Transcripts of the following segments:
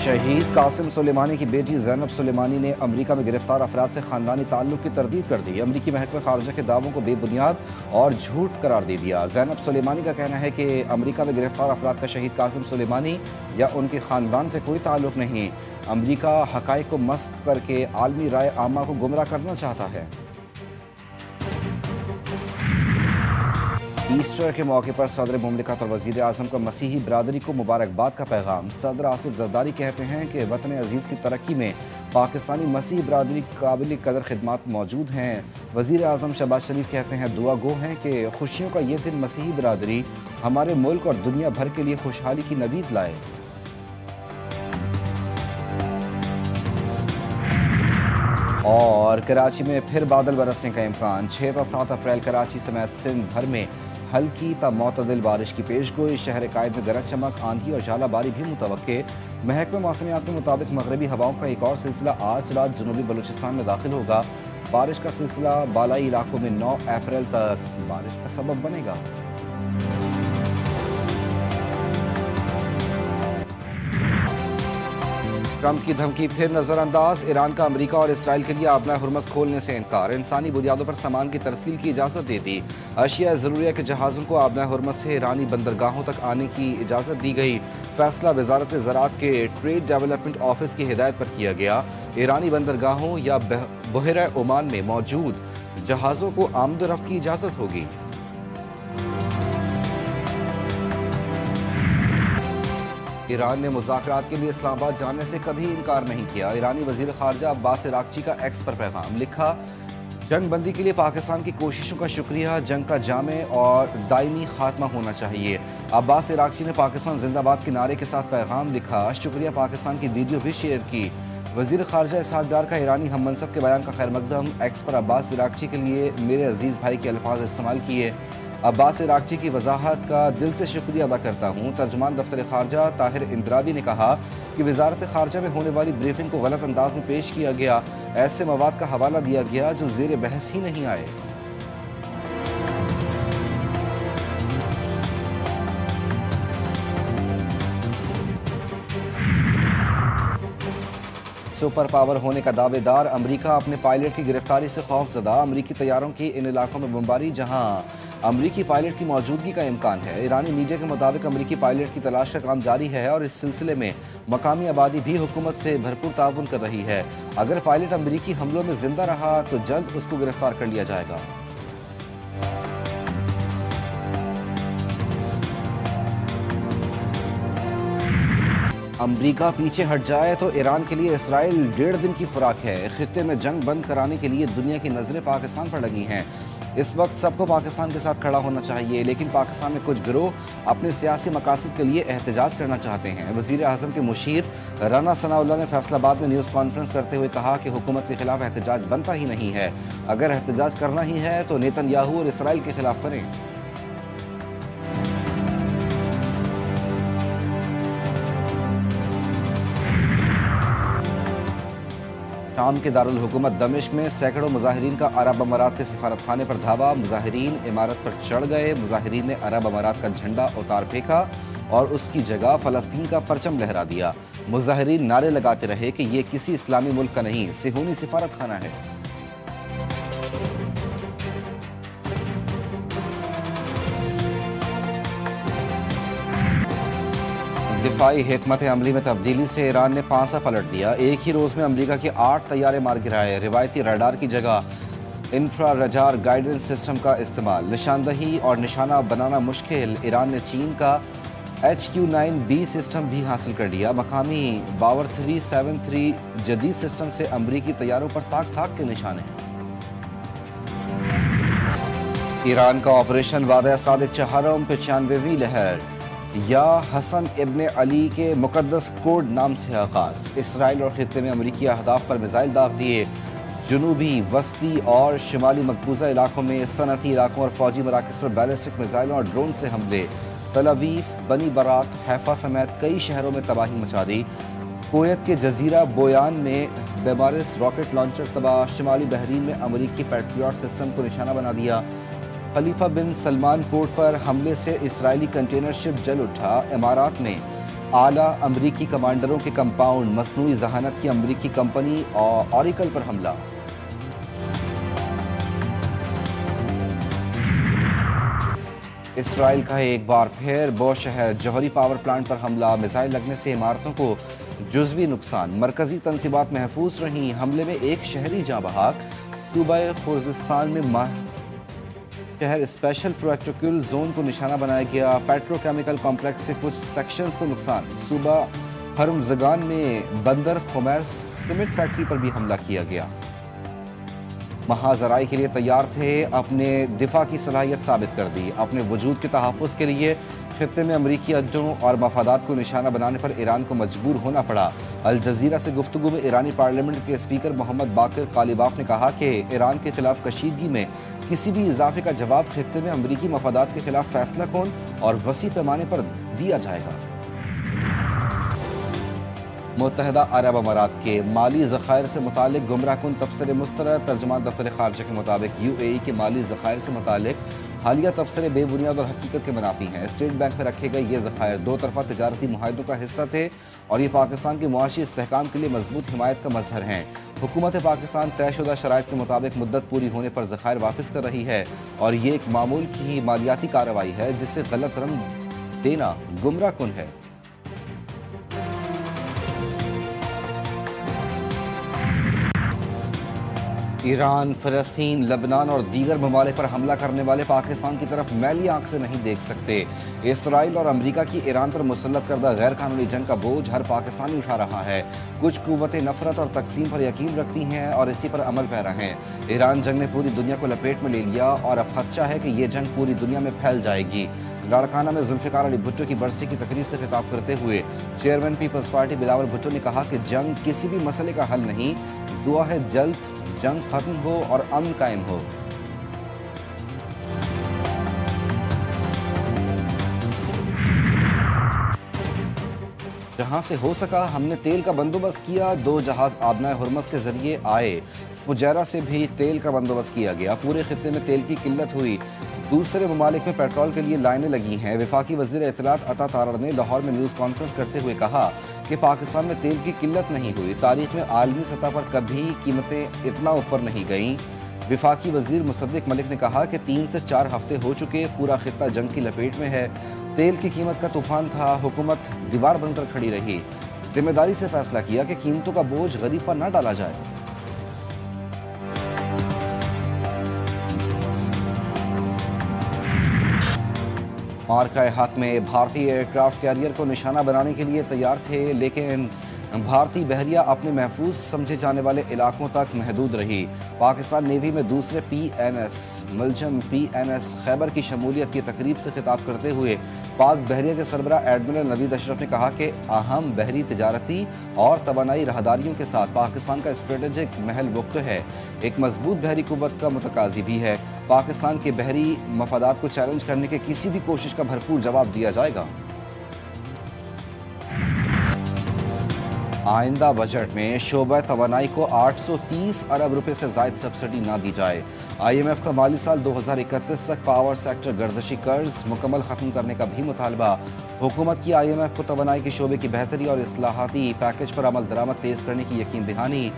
शहीद कासिम सुलेमानी की बेटी ज़ैनब सुलेमानी ने अमरीका में गिरफ्तार अफराद से ख़ानदानी ताल्लुक़ की तरदीद कर दी। अमरीकी महकमा ख़ारजा के दावों को बेबुनियाद और झूठ करार दे दिया। ज़ैनब सुलेमानी का कहना है कि अमरीका में गिरफ्तार अफराद का शहीद कासिम सुलेमानी या उनके ख़ानदान से कोई ताल्लुक़ नहीं। अमरीका हक़ाइक़ को मस्ख़ करके आलमी राय आमा को गुमराह करना चाहता है। ईस्टर के मौके पर सदर मुमलिकत और वज़ीर आज़म का मसीही बरादरी को मुबारकबाद का पैगाम। सदर आसिफ ज़रदारी कहते हैं कि वतन अज़ीज़ की तरक्की में पाकिस्तानी मसीही बरादरी काबिल कदर खिदमात मौजूद हैं। वज़ीर आज़म शहबाज शरीफ कहते हैं दुआ गो हैं कि खुशियों का ये दिन मसीही बरादरी हमारे मुल्क और दुनिया भर के लिए खुशहाली की नवीद लाए। और कराची में फिर बादल बरसने का इम्कान। 6 से 7 अप्रैल कराची समेत सिंध भर में हल्की ता मोतदिल बारिश की पेशगोई। शहर कायद में गरज चमक, आंधी और झालाबारी भी मुतवक्के। महकमा मौसमियात के मुताबिक मगरबी हवाओं का एक और सिलसिला आज रात जनूबी बलूचिस्तान में दाखिल होगा। बारिश का सिलसिला बालाई इलाकों में 9 अप्रैल तक बारिश का सबब बनेगा। ट्रंप की धमकी फिर नजरअंदाज। ईरान का अमेरिका और इसराइल के लिए आबना हुर्मस खोलने से इनकार। इंसानी बुनियादों पर सामान की तरसील की इजाज़त दे दी। अशिया ज़रूरिया के जहाज़ों को आबना हुर्मस से ईरानी बंदरगाहों तक आने की इजाज़त दी गई। फैसला वजारत ज़राअत के ट्रेड डेवलपमेंट ऑफिस की हिदायत पर किया गया। ईरानी बंदरगाहों या बहरा ओमान में मौजूद जहाज़ों को आमद-ओ-रफ्त की इजाज़त होगी। ईरान ने मुज़ाकरात के लिए इस्लामाबाद जाने से कभी इनकार नहीं किया। ईरानी वज़ीर ख़ारजा अब्बास इराक़ची का एक्स पर पैगाम। लिखा, जंग बंदी के लिए पाकिस्तान की कोशिशों का शुक्रिया। जंग का जामे और दायमी खात्मा होना चाहिए। अब्बास इराक़ची ने पाकिस्तान जिंदाबाद के नारे के साथ पैगाम लिखा। शुक्रिया पाकिस्तान की वीडियो भी शेयर की। वज़ीर ख़ारजा इसहाक़ डार का ईरानी हम मनसब के बयान का खैर मकदम। एक्स पर अब्बास इराक़ची के लिए मेरे अजीज़ भाई के अल्फाज इस्तेमाल किए। अब्बास इराक़ची की वजाहत का दिल से शुक्रिया अदा करता हूँ। तर्जुमान दफ्तर ख़ारजा ताहिर इंदिरावी ने कहा कि वजारत ख़ारजा में होने वाली ब्रीफिंग को गलत अंदाज में पेश किया गया। ऐसे मवाद का हवाला दिया गया जो ज़ेर बहस ही नहीं आए। सुपर पावर होने का दावेदार। अमरीका अपने पायलट की गिरफ्तारी से खौफजदा। अमरीकी तैयारों की इन इलाकों में बमबारी जहां अमरीकी पायलट की मौजूदगी का इम्कान है। ईरानी मीडिया के मुताबिक अमरीकी पायलट की तलाश का काम जारी है और इस सिलसिले में मकामी आबादी भी हुकूमत से भरपूर ताउन कर रही है। अगर पायलट अमरीकी हमलों में जिंदा रहा तो जल्द उसको गिरफ्तार कर लिया जाएगा। अमरीका पीछे हट जाए तो ईरान के लिए इसराइल 1.5 दिन की खुराक है। खित्ते में जंग बंद कराने के लिए दुनिया की नजरें पाकिस्तान पर लगी हैं। इस वक्त सबको पाकिस्तान के साथ खड़ा होना चाहिए, लेकिन पाकिस्तान में कुछ गिरोह अपने सियासी मकासद के लिए एहतजाज करना चाहते हैं। वज़ीर आज़म के मुशीर राना सनाउल्लाह ने फैसलाबाद में न्यूज़ कॉन्फ्रेंस करते हुए कहा कि हुकूमत के खिलाफ एहतजाज बनता ही नहीं है। अगर एहतजाज करना ही है तो नेतन्याहू और इसराइल के खिलाफ करें। शाम के दारुल हुकूमत दमिश्क में सैकड़ों मुजाहिरीन का अरब अमारात के सिफारत खाने पर धावा। मुजाहिरीन इमारत पर चढ़ गए। मुजाहिरीन ने अरब अमारात का झंडा उतार फेंका और उसकी जगह फ़लस्तीन का परचम लहरा दिया। मुजाहिरीन नारे लगाते रहे कि ये किसी इस्लामी मुल्क का नहीं, सिहूनी सिफारत खाना है। दिफाई हिकमत अमली में तब्दीली से ईरान ने पांसा पलट दिया। एक ही रोज़ में अमरीका के 8 तैयारे मार गिराए। रिवायती रडार की जगह इंफ्रारेड गाइडेंस सिस्टम का इस्तेमाल। निशानदही और निशाना बनाना मुश्किल। ईरान ने चीन का HQ-9B सिस्टम भी हासिल कर लिया। मकामी बावर 373 जदीद सिस्टम से अमरीकी तैयारों पर ताक ताक के निशाने। ईरान का ऑपरेशन वादा सादिक चहारम 95वीं लहर या हसन इब्ने अली के मुकद्दस कोड नाम से आगाज। इसराइल और खित्ते में अमरीकी अहदाफ पर मिसाइल दाग दिए। जनूबी, वस्ती और शिमाली मकबूजा इलाकों में सनती इलाकों और फौजी मराकज़ पर बैलिस्टिक मिसाइलों और ड्रोन से हमले। तल अवीव, बनी बराक, हैफा समेत कई शहरों में तबाही मचा दी। कुवैत के जजीरा बोयान में बेमारिस रॉकेट लॉन्चर तबाह। शिमाली बहरीन में अमरीकी पैट्रियट सिस्टम को निशाना बना दिया। खलीफा बिन सलमान पोर्ट पर हमले से इसराइली कंटेनर शिप जल उठा। इमारात में आला अमरीकी कमांडरों के कंपाउंड मसनूई जहानत की अमरीकी कंपनी और ऑरिकल पर हमला। इसराइल का एक बार फिर बौशहर जौहरी पावर प्लांट पर हमला। मिसाइल लगने से इमारतों को जुज़वी नुकसान, मरकजी तंसीबात महफूज रहीं। हमले में एक शहरी जाँ बहक। सूबा खुर्जिस्तान में शहर स्पेशल प्रोटेक्टिव जोन को निशाना बनाया गया। पेट्रोकेमिकल कॉम्प्लेक्स से कुछ सेक्शंस को नुकसान। सूबा हरमजगान में बंदर खुमैर सीमेंट फैक्ट्री पर भी हमला किया गया। महाजराई के लिए तैयार थे, अपने दिफा की सलाहियत साबित कर दी। अपने वजूद के तहफ़्फ़ुज़ के लिए खित्ते में अमरीकी अड्डों और मफादात को निशाना बनाने पर ईरान को मजबूर होना पड़ा। अल जज़ीरा से गुफ्तगू में ईरानी पार्लियामेंट के स्पीकर मोहम्मद बाकिर कालिबाफ ने कहा कि ईरान के खिलाफ कशीदगी में किसी भी इजाफे का जवाब खित्ते में अमरीकी मफादात के खिलाफ फैसला कौन और वसी पैमाने पर दिया जाएगा। मुत्तहिदा अरब अमारात के माली ज़खायर से मुतालिक गुमराहकुन तबसरे मुस्तरद। तर्जुमान दफ्तर खारजा के मुताबिक UAE के माली ज़खायर से मुतालिक हालिया तबसरे बेबुनियाद और हकीकत के मुनाफी हैं। स्टेट बैंक में रखे गए ये ज़खायर दो तरफा तजारती मुआहदों का हिस्सा थे और ये पाकिस्तान के मुआशी इस्तेहकाम के लिए मजबूत हिमायत का मजहर हैं। हुकूमत पाकिस्तान तयशुदा शराइत के मुताबिक मुद्दत पूरी होने पर ज़खायर वापस कर रही है और ये एक मामूल की मालियाती कार्रवाई है जिससे गलत रंग देना गुमराहकुन है। ईरान, फ़लस्तीन, लबनान और दीगर ममालिक पर हमला करने वाले पाकिस्तान की तरफ मैली आंख से नहीं देख सकते। इसराइल और अमरीका की ईरान पर मुसल्लत करदा गैर कानूनी जंग का बोझ हर पाकिस्तानी उठा रहा है। कुछ कुव्वतें नफरत और तकसीम पर यकीन रखती हैं और इसी पर अमल पैरा हैं। ईरान जंग ने पूरी दुनिया को लपेट में ले लिया और अब खदशा है कि ये जंग पूरी दुनिया में फैल जाएगी। लाड़काना में जुल्फ़िकार अली भुट्टो की बरसी की तकरीब से खिताब करते हुए चेयरमैन पीपल्स पार्टी बिलावल भुट्टो ने कहा कि जंग किसी भी मसले का हल नहीं, दुआ है जल्द जंग खत्म हो और अमन कायम हो। जहां से हो सका हमने तेल का बंदोबस्त किया। 2 जहाज आबनाए हुर्मस के जरिए आए। फुजैरा से भी तेल का बंदोबस्त किया गया। पूरे खित्ते में तेल की किल्लत हुई। दूसरे ममालिक में पेट्रोल के लिए लाइनें लगी हैं। वफाकी वज़ीर इत्तलात अता तारड़ ने लाहौर में न्यूज़ कॉन्फ्रेंस करते हुए कहा कि पाकिस्तान में तेल की किल्लत नहीं हुई। तारीख में आलमी सतह पर कभी कीमतें इतना ऊपर नहीं गईं। वफाकी वज़ीर मुसद्दिक मलिक ने कहा कि 3 से 4 हफ्ते हो चुके, पूरा खित्ता जंग की लपेट में है। तेल की कीमत का तूफान था, हुकूमत दीवार बनकर खड़ी रही। जिम्मेदारी से फैसला किया कि कीमतों का बोझ गरीब पर न डाला जाए। मार्का हक में भारतीय एयरक्राफ्ट कैरियर को निशाना बनाने के लिए तैयार थे, लेकिन भारतीय बहरिया अपने महफूज समझे जाने वाले इलाकों तक महदूद रही। पाकिस्तान नेवी में दूसरे PNS मुलजम PNS खैबर की शमूलियत की तकरीब से खिताब करते हुए पाक बहरिया के सरबराह एडमिरल नवीद अशरफ ने कहा कि अहम बहरी तिजारती और तवानाई राहदारियों के साथ पाकिस्तान का स्ट्रेटेजिक महल वक़्त है। एक मजबूत बहरी कुव्वत का मुतकाजी भी है। पाकिस्तान के बहरी मफादात को चैलेंज करने की किसी भी कोशिश का भरपूर जवाब दिया जाएगा। आइंदा बजट में शोबा तवानाई को 830 अरब रुपए से ज़ायद सब्सिडी ना दी जाए। IMF का माली साल 2031 तक पावर सेक्टर गर्दशी कर्ज मुकम्मल ख़त्म करने का भी मुतालबा। हुकूमत की IMF को तवानाई के शोबे की बेहतरी और इस्लाहाती पैकेज पर अमल दरामद तेज़ करने की यकीन दहानी।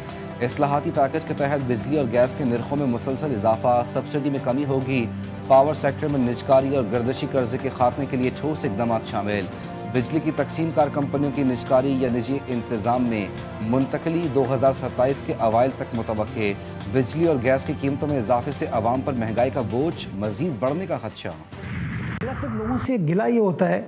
इस्लाहाती पैकेज के तहत बिजली और गैस के निर्खों में मुसलसल इजाफा, सब्सिडी में कमी होगी। पावर सेक्टर में निजकारी और गर्दशी कर्जे के खात्मे के लिए ठोस इकदाम शामिल। बिजली की तकसीम कार कंपनियों की निजकारी या निजी इंतज़ाम में मुंतकली 2027 के अवाइल तक मुतवक्के। बिजली और गैस की कीमतों में इजाफे से आवाम पर महंगाई का बोझ मजीद बढ़ने का खदशा। सिर्फ लोगों से गिला ये होता है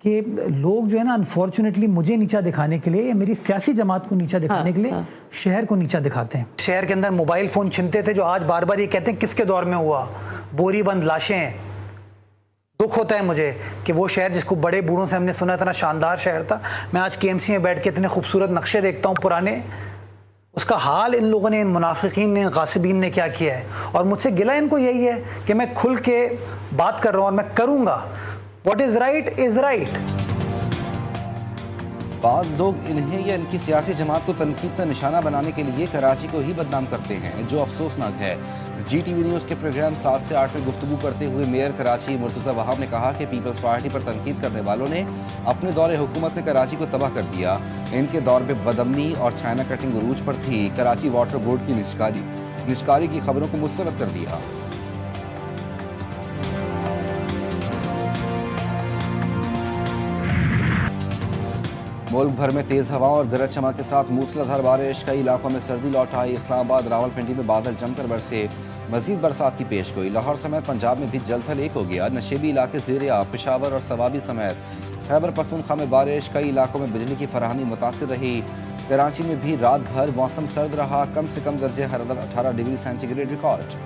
कि लोग जो है ना, अनफॉर्चुनेटली मुझे नीचा दिखाने के लिए या मेरी सियासी जमात को नीचा दिखाने के लिए शहर को नीचा दिखाते हैं। शहर के अंदर मोबाइल फ़ोन छिनते थे, जो आज बार बार ये कहते हैं किसके दौर में हुआ, बोरी बंद लाशें। दुख होता है मुझे कि वो शहर जिसको बड़े बूढ़ों से हमने सुना इतना शानदार शहर था, मैं आज KMC में बैठ के इतने खूबसूरत नक्शे देखता हूँ पुराने, उसका हाल इन लोगों ने, इन मुनाफिकीन ने, इन गासिबीन ने क्या किया है। और मुझसे गिला इनको यही है कि मैं खुल के बात कर रहा हूँ और मैं करूँगा। What is right is right. बाज़ लोग इन्हें या इनकी सियासी जमात को तनकीद का निशाना बनाने के लिए कराची को ही बदनाम करते हैं, जो अफसोसनाक है। GTV न्यूज़ के प्रोग्राम 7 से 8 में गुफ्तगू करते हुए मेयर कराची मुर्तज़ा वहाब ने कहा कि पीपल्स पार्टी पर तनकीद करने वालों ने अपने दौरे हुकूमत में कराची को तबाह कर दिया। इनके दौर में बदअमनी और चाइना कटिंग उरूज पर थी। कराची वाटर बोर्ड की निष्कारी की खबरों को मुस्तरद कर दिया। मुल्क भर में तेज हवा और गरज चमक के साथ मूसलाधार बारिश, कई इलाकों में सर्दी लौट आई। इस्लामाबाद, रावलपिंडी में बादल जमकर बरसे, मजीद बरसात की पेश गोई। लाहौर समेत पंजाब में भी जलथल एक हो गया। नशेबी इलाके ज़ेर-ए-आब, पेशावर और सवाबी समेत खैबर पख्तूनख्वा में बारिश, कई इलाकों में बिजली की फराहमी मुतासिर रही। कराची में भी रात भर मौसम सर्द रहा, कम से कम दर्जे हरारत 18 degree centigrade record.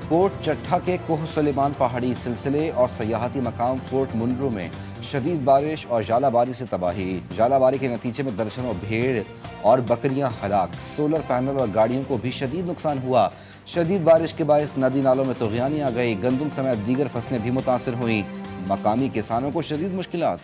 Kot Chattha के कोह सुलेमान पहाड़ी सिलसिले और सयाहती मकाम फोर्ट मुनरो में शदीद बारिश और जालाबारी से तबाही। जालाबारी के नतीजे में दर्जनों भेड़ और बकरियां हलाक। सोलर पैनल और गाड़ियों को भी शदीद नुकसान हुआ। शदीद बारिश के बायस नदी नालों में तूफ़ानी आ गई। गंदम समेत दीगर फसलें भी मुतासिर हुई। मकामी किसानों को शदीद मुश्किलात।